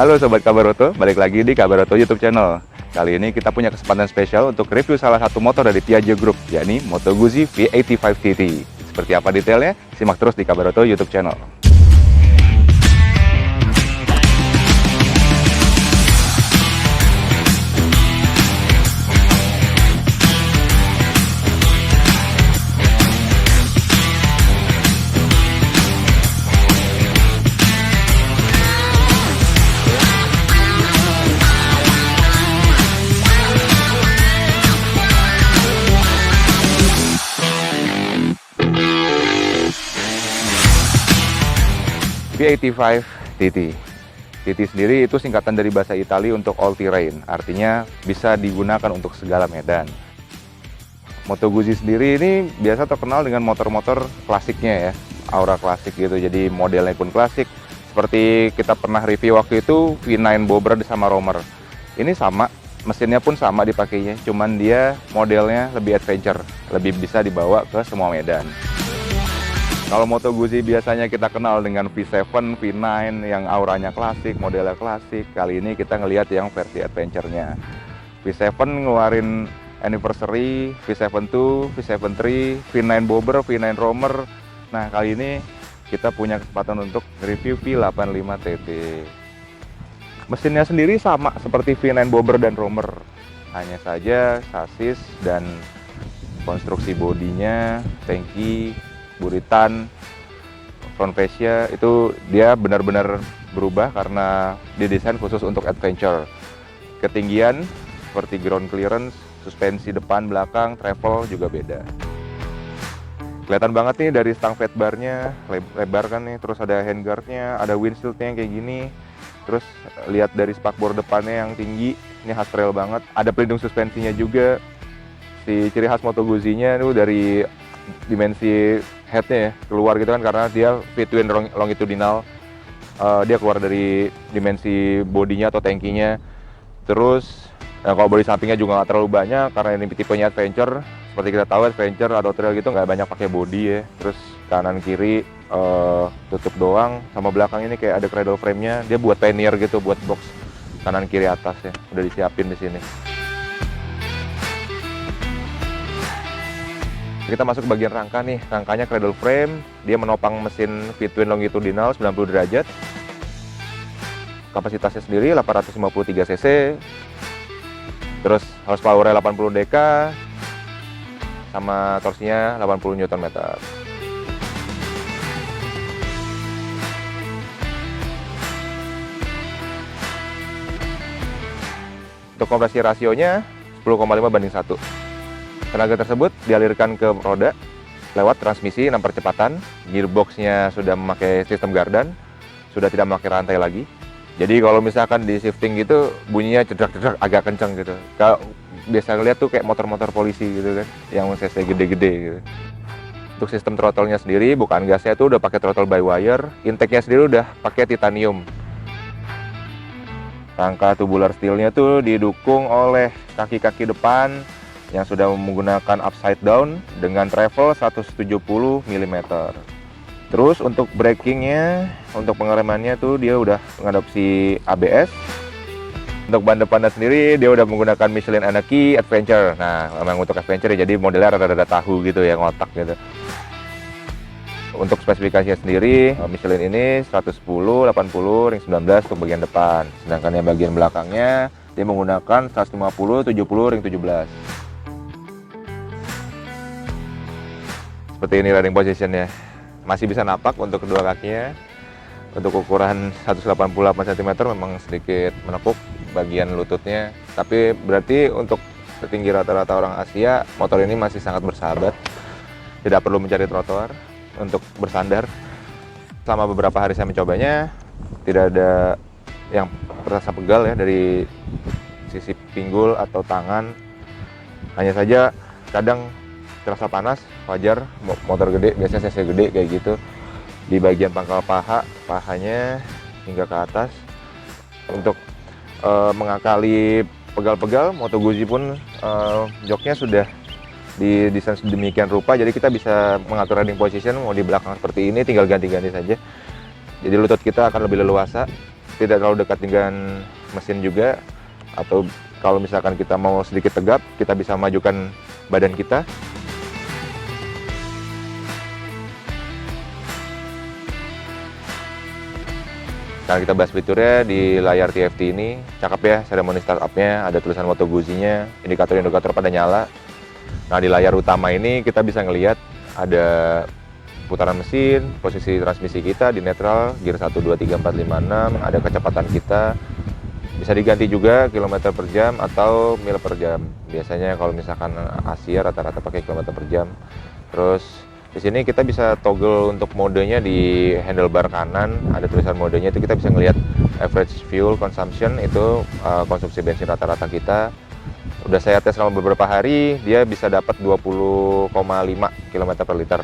Halo Sobat Kabar Oto, balik lagi di Kabar Oto YouTube channel. Kali ini kita punya kesempatan spesial untuk review salah satu motor dari Piaggio Group, yakni Moto Guzzi V85 TT. Seperti apa detailnya? Simak terus di Kabar Oto YouTube channel. V85 TT. TT sendiri itu singkatan dari bahasa Italia untuk all terrain, artinya bisa digunakan untuk segala medan. Moto Guzzi sendiri ini biasa terkenal dengan motor-motor klasiknya ya, aura klasik gitu, jadi modelnya pun klasik. Seperti kita pernah review waktu itu V9 Bobber sama Romer. Ini sama, mesinnya pun sama dipakainya, cuman dia modelnya lebih adventure, lebih bisa dibawa ke semua medan. Kalau Moto Guzzi biasanya kita kenal dengan V7, V9 yang auranya klasik, modelnya klasik. Kali ini kita ngelihat yang versi adventure-nya. V7 ngeluarin anniversary, V7-2, V7-3, V9 Bobber, V9 Romer. Nah, kali ini kita punya kesempatan untuk review V85 TT. Mesinnya sendiri sama seperti V9 Bobber dan Romer. Hanya saja sasis dan konstruksi bodinya, tangki, buritan, front fascia itu dia benar-benar berubah karena didesain khusus untuk adventure. Ketinggian seperti ground clearance, suspensi depan, belakang, travel juga beda. Kelihatan banget nih dari stang fat barnya, lebar kan nih, terus ada handguardnya, ada windshieldnya yang kayak gini. Terus lihat dari spakbor depannya yang tinggi, ini khas trail banget. Ada pelindung suspensinya juga. Si ciri khas Moto Guzzi-nya itu dari dimensi headnya ya, keluar gitu kan, karena dia V-twin longitudinal. Dia keluar dari dimensi bodinya atau tankinya. Terus kalau bodi sampingnya juga nggak terlalu banyak karena ini tipenya adventure. Seperti kita tahu adventure atau trail gitu nggak banyak pakai bodi ya. Terus kanan kiri tutup doang, sama belakang ini kayak ada cradle frame-nya. Dia buat pannier gitu, buat box kanan kiri atas ya, udah disiapin di sini. Kita masuk ke bagian rangka nih, rangkanya cradle frame, dia menopang mesin V-twin longitudinal 90 derajat. Kapasitasnya sendiri 853 cc, terus horsepower-nya 80 dk, sama torsinya 80 Nm. Untuk kompresi rasionya 10,5:1. Tenaga tersebut dialirkan ke roda lewat transmisi 6 percepatan. Gearboxnya sudah memakai sistem gardan, sudah tidak memakai rantai lagi. Jadi kalau misalkan di shifting gitu bunyinya cedrak-cedrak agak kencang gitu. Kalau biasa ngeliat tuh kayak motor-motor polisi gitu kan, yang cc gede-gede gitu. Untuk sistem throttle-nya sendiri, bukaan gasnya tuh udah pakai throttle by wire. Intake-nya sendiri udah pakai titanium. Rangka tubular steel-nya tuh didukung oleh kaki-kaki depan yang sudah menggunakan upside down dengan travel 170 mm. Terus untuk brakingnya, untuk pengeremannya tuh dia udah mengadopsi ABS. Untuk ban depannya sendiri dia udah menggunakan Michelin Anarchy Adventure. Nah, memang untuk adventure jadi modelnya rada-rada tahu gitu ya, ngotak gitu. Untuk spesifikasinya sendiri, Michelin ini 110, 80, ring 19 untuk bagian depan. Sedangkan yang bagian belakangnya dia menggunakan 150, 70, ring 17. Seperti ini riding positionnya, masih bisa napak untuk kedua kakinya. Untuk ukuran 188 cm memang sedikit menepuk bagian lututnya, tapi berarti untuk setinggi rata-rata orang Asia, motor ini masih sangat bersahabat, tidak perlu mencari trotoar untuk bersandar. Selama beberapa hari saya mencobanya, tidak ada yang terasa pegal ya dari sisi pinggul atau tangan. Hanya saja kadang terasa panas, wajar, motor gede, biasanya cc gede kayak gitu. Di bagian pangkal pahanya hingga ke atas. Untuk mengakali pegal-pegal, Moto Guzzi pun joknya sudah didesain sedemikian rupa, jadi kita bisa mengatur riding position, mau di belakang seperti ini, tinggal ganti-ganti saja. Jadi lutut kita akan lebih leluasa, tidak terlalu dekat dengan mesin juga, atau kalau misalkan kita mau sedikit tegap, kita bisa majukan badan kita. Sekarang kita bahas fiturnya di layar TFT ini. Cakep ya, seremoni startupnya, ada tulisan Moto Guzzi-nya, indikator-indikator pada nyala. Nah, di layar utama ini kita bisa ngelihat ada putaran mesin, posisi transmisi kita di netral, gear 1, 2, 3, 4, 5, 6, ada kecepatan kita. Bisa diganti juga kilometer per jam atau mil per jam. Biasanya kalau misalkan Asia rata-rata pakai kilometer per jam. Terus di sini kita bisa toggle untuk modenya di handlebar kanan, ada tulisan modenya, itu kita bisa ngelihat average fuel consumption, itu konsumsi bensin rata-rata kita. Udah saya tes selama beberapa hari, dia bisa dapat 20,5 km per liter.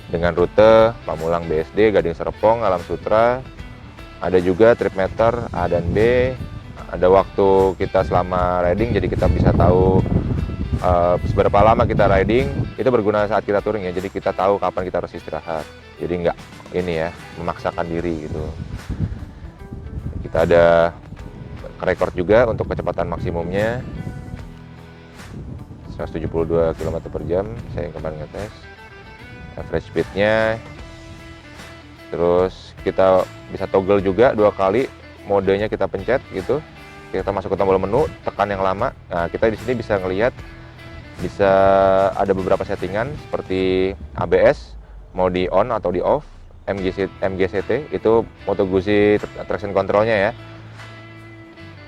Dengan rute Pamulang BSD, Gading Serpong, Alam Sutra. Ada juga trip meter A dan B. Ada waktu kita selama riding, jadi kita bisa tahu seberapa lama kita riding. Itu berguna saat kita touring ya, jadi kita tahu kapan kita harus istirahat, jadi nggak ini ya memaksakan diri gitu. Kita ada rekord juga untuk kecepatan maksimumnya 172 km per jam, saya yang kemarin ngetes. Average speednya, terus kita bisa toggle juga 2 kali modenya, kita pencet gitu, kita masuk ke tombol menu, tekan yang lama. Nah, kita di sini bisa ngelihat, bisa ada beberapa settingan seperti ABS, mau di on atau di off, MGCT, itu Moto Guzzi traction controlnya ya.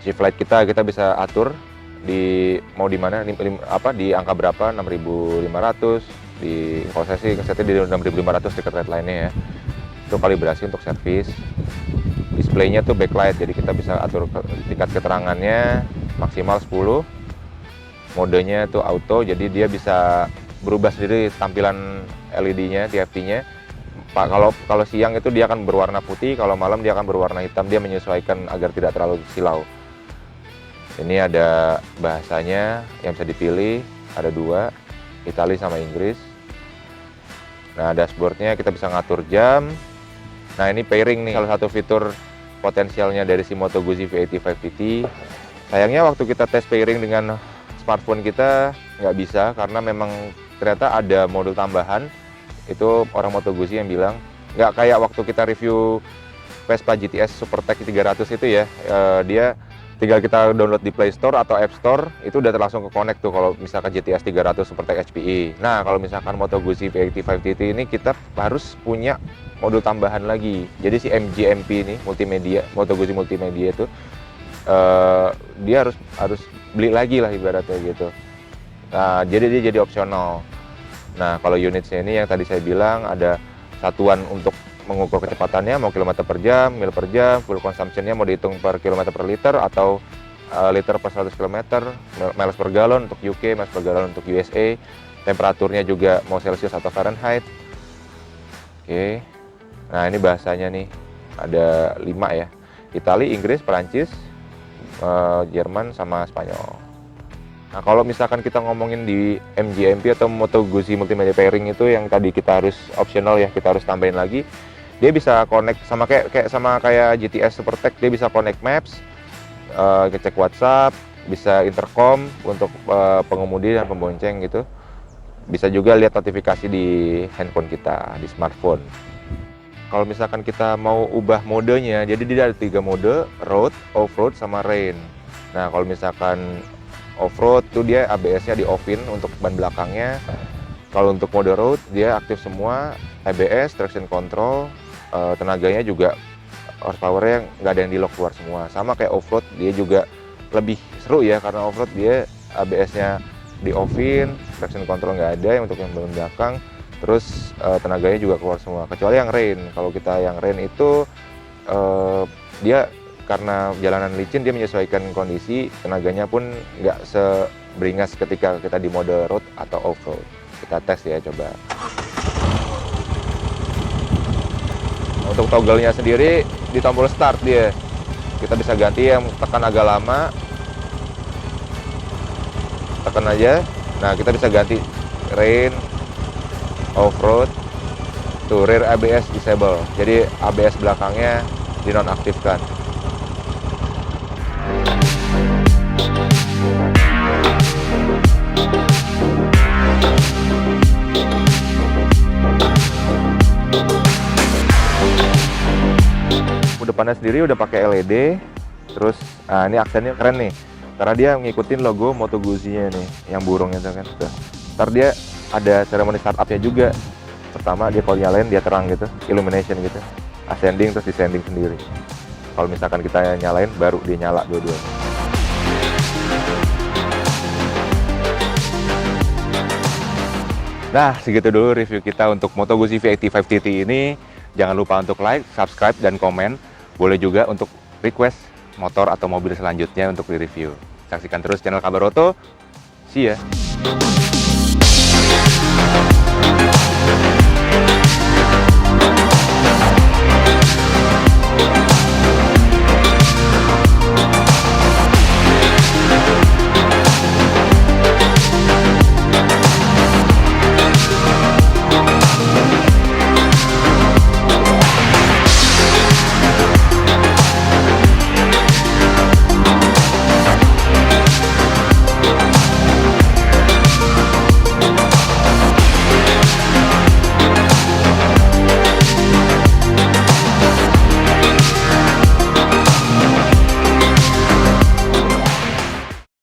Shift light kita bisa atur di mau di mana, di angka berapa, 6500, di kalau saya sih setnya di 6500 dekat red line-nya ya. Itu kalibrasi untuk servis. Displaynya tuh backlight, jadi kita bisa atur tingkat keterangannya maksimal 10. Modenya tuh auto, jadi dia bisa berubah sendiri tampilan LED-nya, TFT-nya. Kalau siang itu dia akan berwarna putih, kalau malam dia akan berwarna hitam. Dia menyesuaikan agar tidak terlalu silau. Ini ada bahasanya yang bisa dipilih, ada 2, Italia sama Inggris. Nah, dashboardnya kita bisa ngatur jam. Nah, ini pairing nih, salah satu fitur potensialnya dari si Moto Guzzi V85 TT. Sayangnya waktu kita tes pairing dengan smartphone kita nggak bisa, karena memang ternyata ada modul tambahan. Itu orang Moto Guzzi yang bilang, nggak kayak waktu kita review Vespa GTS Supertech 300 itu ya, dia tinggal kita download di Play Store atau App Store, itu udah langsung ke connect tuh kalau misalkan GTS 300 Supertech HPI. Nah, kalau misalkan Moto Guzzi V85 TT ini kita harus punya modul tambahan lagi. Jadi si MGMP ini, multimedia, Moto Guzzi multimedia itu, dia harus beli lagi lah ibaratnya gitu. Nah, jadi dia jadi opsional. Nah, kalau unitsnya ini yang tadi saya bilang ada satuan untuk mengukur kecepatannya, mau kilometer per jam, mil per jam, fuel consumption-nya mau dihitung per kilometer per liter atau liter per 100 km, miles per gallon untuk UK, miles per gallon untuk USA. Temperaturnya juga mau Celsius atau Fahrenheit. Oke. Nah, ini bahasanya nih ada 5 ya. Italia, Inggris, Perancis, Jerman sama Spanyol. Nah, kalau misalkan kita ngomongin di MGMP atau Moto Guzzi Multimedia Pairing itu yang tadi kita harus optional ya, kita harus tambahin lagi. Dia bisa connect sama kayak GTS Supertech, dia bisa connect Maps, ngecek WhatsApp, bisa intercom untuk pengemudi dan pembonceng gitu. Bisa juga lihat notifikasi di handphone kita, di smartphone. Kalau misalkan kita mau ubah modenya, jadi dia ada 3 mode, road, off-road, sama rain. Nah, kalau misalkan off-road tuh dia ABS-nya di off-in untuk ban belakangnya. Kalau untuk mode road dia aktif semua, ABS, traction control, tenaganya juga horsepower-nya nggak ada yang di lock keluar semua. Sama kayak off-road, dia juga lebih seru ya, karena off-road dia ABS-nya di off-in, traction control nggak ada yang untuk yang ban belakang. Terus tenaganya juga keluar semua, kecuali yang rain. Kalau kita yang rain itu dia karena jalanan licin, dia menyesuaikan kondisi, tenaganya pun nggak seberingas ketika kita di mode road atau off-road. Kita tes ya, coba. Untuk toggle-nya sendiri di tombol start dia. Kita bisa ganti yang tekan agak lama. Tekan aja. Nah, kita bisa ganti rain, off-road, tuh rear ABS disable. Jadi ABS belakangnya dinonaktifkan. Depannya sendiri udah pakai LED, terus ini aksennya keren nih, karena dia ngikutin logo Moto Guzzi-nya nih, yang burung itu kan. Tuh. Ntar dia ada seremoni startup-nya juga. Pertama dia kalau nyalain dia terang gitu, illumination gitu, ascending terus descending sendiri. Kalau misalkan kita nyalain baru dia nyala dua-duanya. Nah, segitu dulu review kita untuk Moto Guzzi V85 TT ini. Jangan lupa untuk like, subscribe, dan komen. Boleh juga untuk request motor atau mobil selanjutnya untuk di-review. Saksikan terus channel Kabar Oto. See ya!